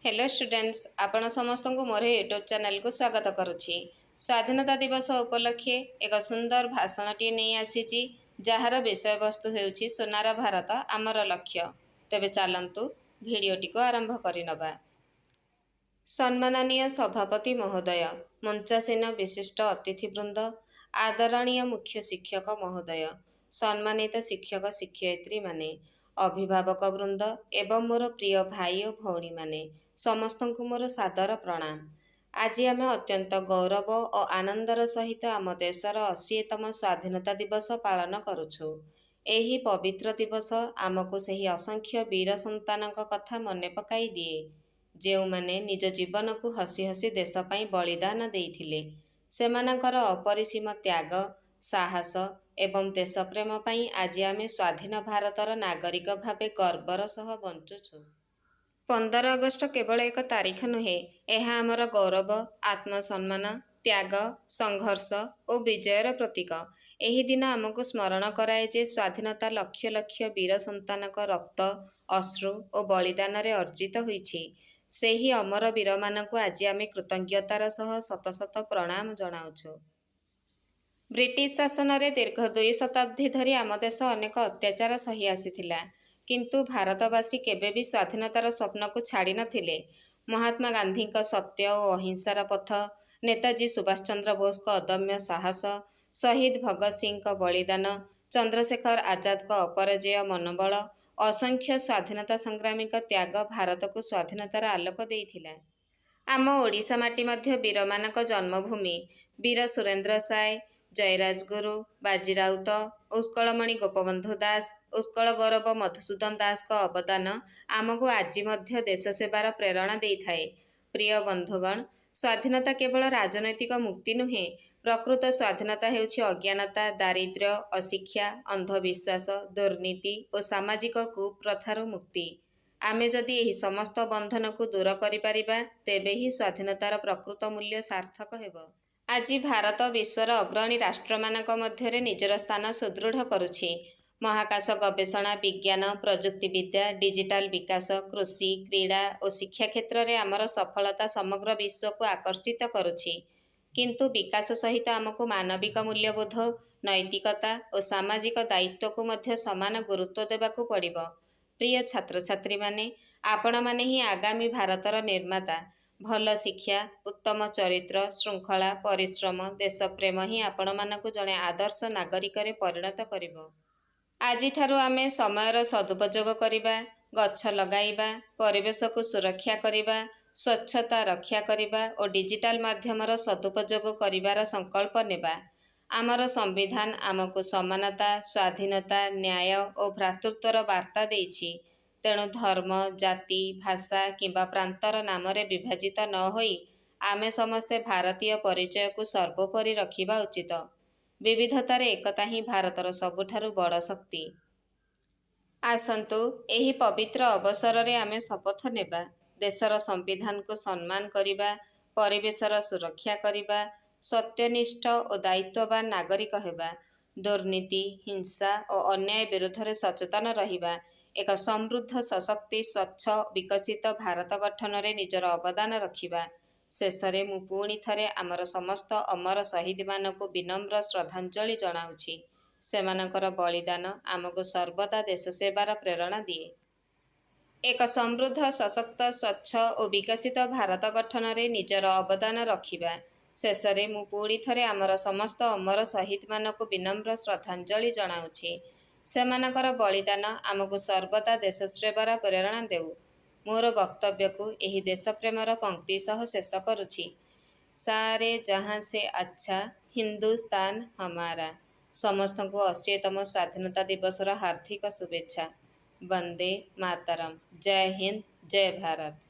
Hello students आपण समस्त को मोर यूट्यूब चैनल को स्वागत करुच्ची। स्वाधीनता दिवस उपलक्षे एक सुंदर भाषणटी नहीं आसी जार विषय वस्तु होउछि सोनार भारत आमर लक्ष्य। तेबे चलंतु भिडियोटी को आरंभ करिनबा। सम्माननीय सभापति महोदय, मंचासीन विशिष्ट अतिथिवृंद, आदरणीय मुख्य शिक्षक महोदय, सम्मानित शिक्षक शिक्षयित्री माने, अभिभावक वृंद एवं मोर प्रिय भाई और भौणी माने समस्त को मोर सादर प्रणाम। आज आम अत्यंत गौरव और आनंदर सहित आम देशर 80तम स्वाधीनता दिवस पालन करुछु। एही पवित्र दिवस आमको सही असंख्य वीर संतानक कथा मने पकाई दिए जो माने निज जीवन को हसी हसी देश पाई बलिदान देइथिले। सेमानकर अपरिसीम त्याग, साहस एवं देशप्रेम पाई आज आमे स्वाधीन भारतर नागरिक भावे गर्वर सह बंचुछु। 15 अगस्ट केवल एक तारीख नुहे, यह आमर गौरव, आत्मसम्मान, त्याग, संघर्ष और विजयर प्रतीक। एही दिन आमको स्मरण कराए जे स्वाधीनता लक्ष लक्ष वीर संतानक रक्त, अश्रु और बलिदान रे अर्जित होईछि। सेही अमर वीर मानकु आज आमे कृतज्ञतार सह शत शत प्रणाम जनाउछु। ब्रिटिश शासन रे दीर्घ 2 शताब्दी धरी आम देश अनेक अत्याचार सही आसीथिला, किंतु भारतवासी केबे भी स्वाधीनतार स्वप्न को छाड़ी नथिले। महात्मा गांधी का सत्य और अहिंसार पथ, नेताजी सुभाष चंद्र बोस का अदम्य साहस, शहीद भगत सिंह का बलिदान, चंद्रशेखर आजाद का अपराजय मनोबल, असंख्य स्वाधीनता संग्रामी का त्याग भारत को स्वाधीनतार आलोक देइथिला। आम ओडिशा माटी मध्य वीर मानक जन्मभूमि। वीर सुरेंद्र साय, जयराजगुरु, बाजी राउत, उत्कलमणि गोपबंधु दास, उत्कल गौरव मधुसूदन दास का अवदान आमको आज मध्य देश सेवार प्रेरणा देइथाए। प्रिय बंधुगण, स्वाधीनता केवल राजनैतिक मुक्ति नुहे, प्रकृत स्वाधीनता हेउछि अज्ञानता, दारिद्र्य, अशिक्षा, अंधविश्वास, दुर्नीति और सामाजिक कुप्रथारु मुक्ति। आमे जदि एही समस्त बंधन को दूर करि परिबा, तेबे ही स्वाधीनतार प्रकृत मूल्य सार्थक हेबो। आज भारत विश्वर अग्रणी राष्ट्रमानक मध्यरे निजर स्थान सुदृढ़ करुछि। महाकाश गवेषणा, विज्ञान, प्रजुक्तिविद्या, डिजिटाल विकास, कृषि, क्रीड़ा और शिक्षा क्षेत्र में आमर सफलता समग्र विश्व को आकर्षित करुछि। किंतु विकास सहित आमको मानविक मूल्यबोध, नैतिकता और सामाजिक दायित्व को मध्य समान गुरुत्व देबाकू पड़िबो। प्रिय छात्र छात्री माने, आपण माने ही आगामी भारतर निर्माता। भल शिक्षा, उत्तम चरित्र, श्रृंखला, परिश्रम, देशप्रेम ही आपण मानकू जणे आदर्श नागरिक रे परिणत करिबो। आजि ठारू आमे समयर सदुपयोग करिबा, गछ लगाइबा, परिवेश को सुरक्षा करिबा, स्वच्छता रक्षा करिबा और डिजिटल माध्यमर सदुपयोग करिबार संकल्प नेबा। आमर संविधान आमको समानता, स्वाधीनता, न्याय और भ्रातृत्वर वार्ता देइछि। तेणु धर्म, जाति, भाषा किंबा प्रांतर नामरे विभाजित न होई आमे समस्ते भारतीय परिचय को सर्वोपरि रखिबा उचित। विविधतार एकता ही भारतर सबुठारु बड़ शक्ति। आसंतु एही पवित्र अवसर रे आमे शपथ नेबा, देशर संविधान को सम्मान करिबा, परिवेशर सुरक्षा करिबा, सत्यनिष्ठ और दायित्ववान नागरिक हेबा, दुर्नीति, हिंसा और अन्याय विरुद्ध रे सचेतन रहिबा, एक समृद्ध, सशक्ति, स्वच्छ, विकसित भारत गठन रे निजर अवदान रखिबा। शेषरे मु पुणी थरे आमर समस्त अमर शहीद मानकु विनम्र श्रद्धांजलि जनाउछि। सेमानकर बलिदान आमको सर्वदा देश सेवार प्रेरणा दिए। एक समृद्ध, सशक्त, स्वच्छ और विकसित भारत गठन रे निजर अवदान रखिबा। शेषरे मु पुणी थरे आमर समस्त अमर शहीद मानकु विनम्र श्रद्धांजलि जनाउछि। सेमानकर बलिदान आमको सर्वदा देश सेवार प्रेरणा देउ। मोर वक्तव्य को एही देशप्रेमर पंक्ति सह शेष करुछि। सारे जहां से अच्छा हिंदुस्तान हमारा। समस्त को 80तम स्वाधीनता दिवसर हार्दिक शुभेच्छा। वंदे मातरम। जय हिंद, जय भारत।